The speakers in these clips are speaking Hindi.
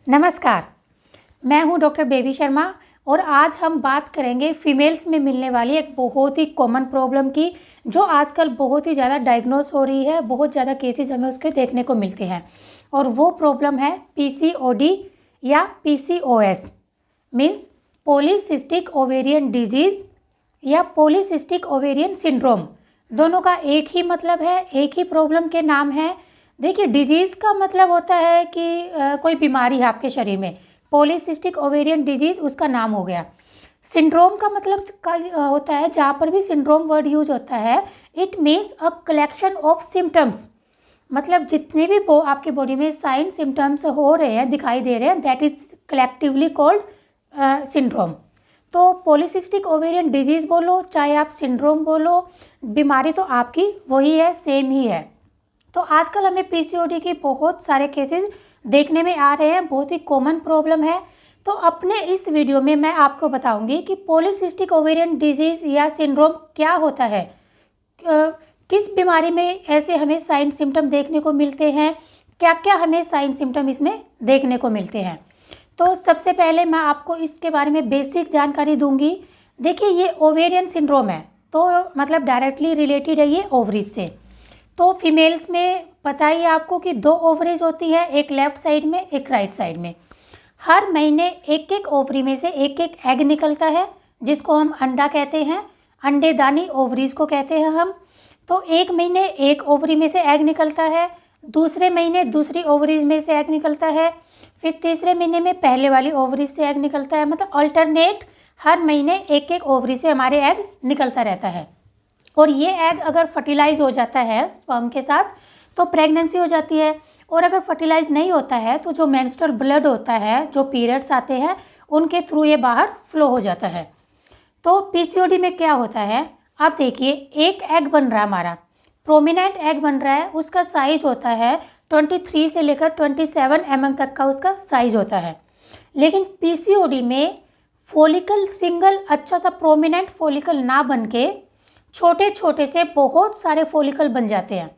नमस्कार, मैं हूं डॉक्टर बेबी शर्मा और आज हम बात करेंगे फीमेल्स में मिलने वाली एक बहुत ही कॉमन प्रॉब्लम की, जो आजकल बहुत ही ज़्यादा डायग्नोस हो रही है। बहुत ज़्यादा केसेस हमें उसके देखने को मिलते हैं और वो प्रॉब्लम है पीसीओडी या PCOS, means polycystic ovarian disease या पॉलीसिस्टिक ओवेरियन सिंड्रोम। दोनों का एक ही मतलब है, एक ही प्रॉब्लम के नाम है। देखिए, डिजीज़ का मतलब होता है कि कोई बीमारी है आपके शरीर में। पॉलीसिस्टिक ओवेरियन डिजीज़ उसका नाम हो गया। सिंड्रोम का मतलब होता है, जहाँ पर भी सिंड्रोम वर्ड यूज होता है, it means a collection of symptoms. मतलब जितने भी आपके बॉडी में साइन सिम्टम्स हो रहे हैं, दिखाई दे रहे हैं, that is collectively called syndrome. तो पॉलीसिस्टिक ओवेरियन डिजीज़ बोलो चाहे आप सिंड्रोम बोलो, बीमारी तो आपकी वही है, सेम ही है। तो आजकल हमें पीसीओडी के बहुत सारे केसेस देखने में आ रहे हैं, बहुत ही कॉमन प्रॉब्लम है। तो अपने इस वीडियो में मैं आपको बताऊंगी कि पॉलीसिस्टिक ओवेरियन डिजीज़ या सिंड्रोम क्या होता है, किस बीमारी में ऐसे हमें साइन सिम्टम देखने को मिलते हैं, क्या क्या हमें साइन सिम्टम इसमें देखने को मिलते हैं। तो सबसे पहले मैं आपको इसके बारे में बेसिक जानकारी दूंगी। देखिए, ये ओवेरियन सिंड्रोम है, तो मतलब डायरेक्टली रिलेटेड है ये ओवरीज से। तो फीमेल्स में पता ही आपको कि 2 ओवरीज होती है, एक लेफ्ट साइड में एक राइट साइड में। हर महीने एक एक ओवरी में से एक एक एग निकलता है, जिसको हम अंडा कहते हैं। अंडेदानी ओवरीज को कहते हैं हम। तो एक महीने एक ओवरी में से एग निकलता है, दूसरे महीने दूसरी ओवरीज में से एग निकलता है, फिर तीसरे महीने में पहले वाली ओवरीज से एग निकलता है। मतलब अल्टरनेट हर महीने एक एक ओवरी से हमारे एग निकलता रहता है। और ये एग अगर फर्टिलाइज हो जाता है स्पर्म के साथ तो प्रेगनेंसी हो जाती है, और अगर फर्टिलाइज नहीं होता है तो जो मेंस्ट्रुअल ब्लड होता है, जो पीरियड्स आते हैं, उनके थ्रू ये बाहर फ्लो हो जाता है। तो पीसीओडी में क्या होता है, अब देखिए, एक एग बन रहा है हमारा, प्रोमिनेंट एग बन रहा है, उसका साइज होता है 23 से लेकर 27 mm तक का उसका साइज होता है। लेकिन पीसीओडी में फॉलिकल सिंगल अच्छा सा प्रोमिनेंट फॉलिकल ना बन के छोटे छोटे से बहुत सारे फॉलिकल बन जाते हैं।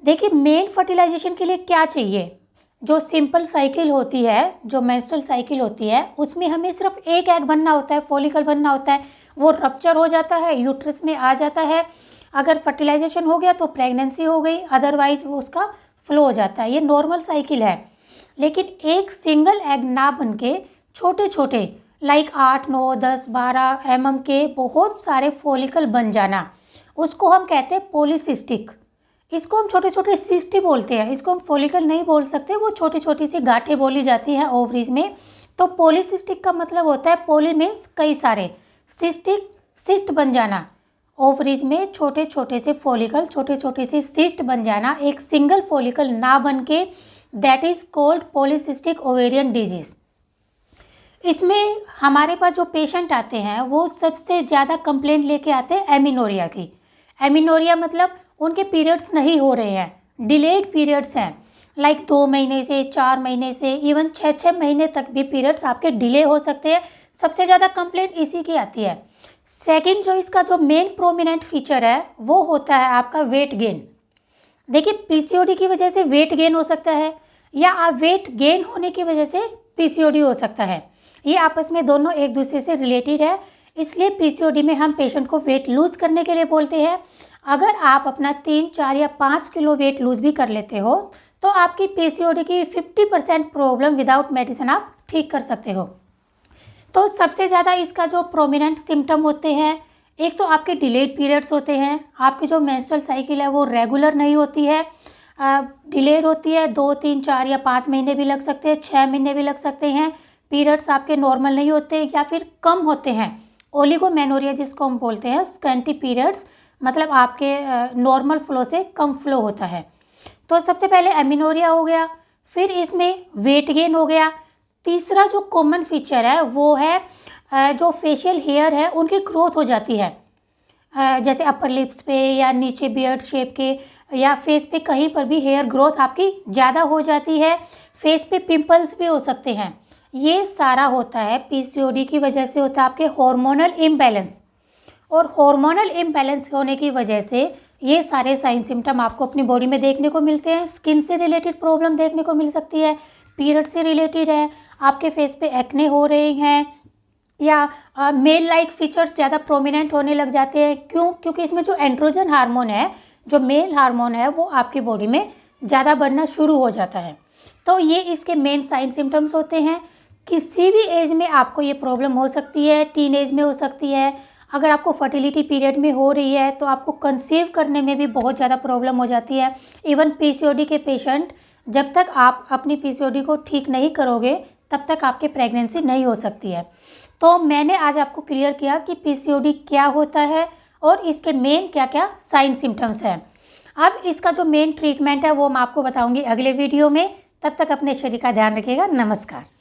देखिए, मेन फर्टिलाइजेशन के लिए क्या चाहिए, जो सिंपल साइकिल होती है, जो मेंस्ट्रुअल साइकिल होती है, उसमें हमें सिर्फ एक एग बनना होता है, फॉलिकल बनना होता है। वो रप्चर हो जाता है, यूट्रस में आ जाता है। अगर फर्टिलाइजेशन हो गया तो प्रेगनेंसी हो गई, अदरवाइज वो उसका फ्लो हो जाता है। ये नॉर्मल साइकिल है। लेकिन एक सिंगल एग ना बन के छोटे छोटे लाइक 8, 9, 10, 12 mm के बहुत सारे फॉलिकल बन जाना, उसको हम कहते हैं पॉलीसिस्टिक। इसको हम छोटे छोटे सिस्ट ही बोलते हैं, इसको हम फॉलिकल नहीं बोल सकते। वो छोटी छोटी सी गांठें बोली जाती हैं ओवरीज में। तो पॉलीसिस्टिक का मतलब होता है, पॉली मीन्स कई सारे, सिस्टिक सिस्ट बन जाना। ओवरीज में छोटे छोटे से फॉलिकल, छोटे छोटे से सिस्ट बन जाना, एक सिंगल फॉलिकल ना बन के, that is called polycystic ovarian disease. इसमें हमारे पास जो पेशेंट आते हैं वो सबसे ज़्यादा कंप्लेंट लेके आते हैं एमिनोरिया की। एमिनोरिया मतलब उनके पीरियड्स नहीं हो रहे हैं, डिलेड पीरियड्स हैं, लाइक 2 महीने से 4 महीने से इवन 6 महीने तक भी पीरियड्स आपके डिले हो सकते हैं। सबसे ज़्यादा कंप्लेंट इसी की आती है। सेकेंड, जो इसका जो मेन प्रोमिनेंट फीचर है वो होता है आपका वेट गेन। देखिए, पीसीओडी की वजह से वेट गेन हो सकता है, या आप वेट गेन होने की वजह से पीसीओडी हो सकता है। ये आपस में दोनों एक दूसरे से रिलेटेड है। इसलिए पीसीओडी में हम पेशेंट को वेट लूज़ करने के लिए बोलते हैं। अगर आप अपना 3, 4 या 5 किलो वेट लूज़ भी कर लेते हो तो आपकी पीसीओडी की 50% प्रॉब्लम विदाउट मेडिसिन आप ठीक कर सकते हो। तो सबसे ज़्यादा इसका जो प्रोमिनेंट सिम्टम होते हैं, एक तो आपके डिलेड पीरियड्स होते हैं, आपकी जो मेंस्ट्रुअल साइकिल है वो रेगुलर नहीं होती है, डिलेड होती है। 2, 3, 4 या 5 महीने भी लग सकते हैं, 6 महीने भी लग सकते हैं। पीरियड्स आपके नॉर्मल नहीं होते या फिर कम होते हैं। ओलिगोमेनोरिया जिसको हम बोलते हैं, स्कैंटी पीरियड्स, मतलब आपके नॉर्मल फ्लो से कम फ्लो होता है। तो सबसे पहले एमिनोरिया हो गया, फिर इसमें वेट गेन हो गया। तीसरा जो कॉमन फीचर है वो है जो फेशियल हेयर है उनकी ग्रोथ हो जाती है, जैसे अपर लिप्स पे या नीचे बियर्ड शेप के या फेस पे कहीं पर भी हेयर ग्रोथ आपकी ज़्यादा हो जाती है। फेस पे पिंपल्स भी हो सकते हैं। ये सारा होता है पीसीओडी की वजह से, होता है आपके हार्मोनल इम्बैलेंस। और हार्मोनल इम्बैलेंस होने की वजह से ये सारे साइन सिम्टम आपको अपनी बॉडी में देखने को मिलते हैं। स्किन से रिलेटेड प्रॉब्लम देखने को मिल सकती है, पीरियड से रिलेटेड है, आपके फेस पे एक्ने हो रहे हैं, या मेल लाइक फीचर्स ज़्यादा प्रोमिनेंट होने लग जाते हैं। क्यों? क्योंकि इसमें जो एंड्रोजन हार्मोन है, जो मेल हार्मोन है, वो आपकी बॉडी में ज़्यादा बढ़ना शुरू हो जाता है। तो ये इसके मेन साइन सिम्टम्स होते हैं। किसी भी एज में आपको ये प्रॉब्लम हो सकती है, टीन एज में हो सकती है। अगर आपको फर्टिलिटी पीरियड में हो रही है तो आपको कंसीव करने में भी बहुत ज़्यादा प्रॉब्लम हो जाती है। इवन पीसीओडी के पेशेंट, जब तक आप अपनी पीसीओडी को ठीक नहीं करोगे तब तक आपकी प्रेगनेंसी नहीं हो सकती है। तो मैंने आज आपको क्लियर किया कि पीसीओडी क्या होता है और इसके मेन क्या क्या साइन सिम्टम्स हैं। अब इसका जो मेन ट्रीटमेंट है वो मैं आपको बताऊंगी अगले वीडियो में। तब तक अपने शरीर का ध्यान रखिएगा। नमस्कार।